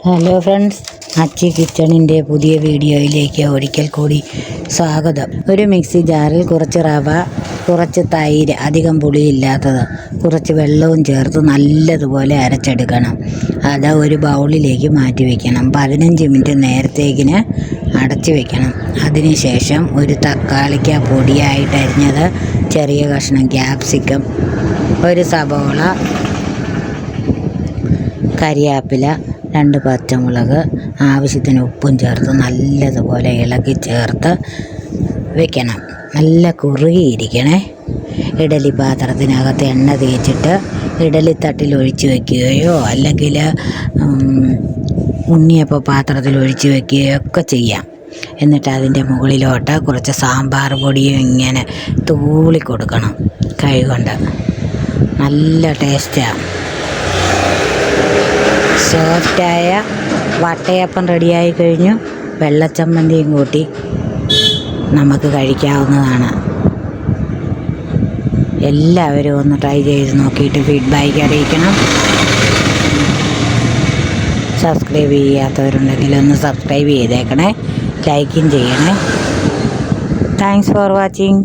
Hello friends, അച്ചി കിച്ചണിൻ്റെ പുതിയ വീഡിയോയിലേക്ക് ഒരിക്കൽ കൂടി സ്വാഗതം. ഒരു മിക്സി ജാറിൽ കുറച്ച് റവ, കുറച്ച് തൈര്, അധികം പുളിയില്ലാത്തത്, കുറച്ച് വെള്ളവും ചേർത്ത് നല്ലതുപോലെ അരച്ചെടുക്കണം. അത് ഒരു ബൗളിലേക്ക് മാറ്റി വയ്ക്കണം. 15 മിനിറ്റ് നേരത്തേക്കിന് അടച്ചു വയ്ക്കണം. അതിനുശേഷം ഒരു തക്കാളിക്ക പൊടിയായിട്ട് അരിഞ്ഞത്, ചെറിയ കഷ്ണം ക്യാപ്സിക്കം, ഒരു സബോള, കരിയാപ്പില, 2 പച്ചമുളക്, ആവശ്യത്തിന് ഉപ്പും ചേർത്ത് നല്ലതുപോലെ ഇളക്കി ചേർത്ത് വെക്കണം. നല്ല കുറുകിയിരിക്കണേ. ഇഡലി പാത്രത്തിനകത്ത് എണ്ണ തേച്ചിട്ട് ഇഡലിത്തട്ടിൽ ഒഴിച്ച് വയ്ക്കുകയോ അല്ലെങ്കിൽ ഉണ്ണിയപ്പം പാത്രത്തിൽ ഒഴിച്ച് വയ്ക്കുകയോ ഒക്കെ ചെയ്യാം. എന്നിട്ട് അതിൻ്റെ മുകളിലോട്ട് കുറച്ച് സാമ്പാർ പൊടിയും ഇങ്ങനെ തൂളി കൊടുക്കണം കൈ കൊണ്ട്. നല്ല ടേസ്റ്റാണ്. സോഫ്റ്റായ വട്ടയപ്പം റെഡിയായി കഴിഞ്ഞു. വെള്ളച്ചമ്മന്തിയും കൂട്ടി നമുക്ക് കഴിക്കാവുന്നതാണ്. എല്ലാവരും ഒന്ന് ട്രൈ ചെയ്ത് നോക്കിയിട്ട് ഫീഡ്ബാക്ക് അറിയിക്കണം. സബ്സ്ക്രൈബ് ചെയ്യാത്തവരുണ്ടെങ്കിൽ ഒന്ന് സബ്സ്ക്രൈബ് ചെയ്തേക്കണേ, ലൈക്കും ചെയ്യണേ. Thanks for watching.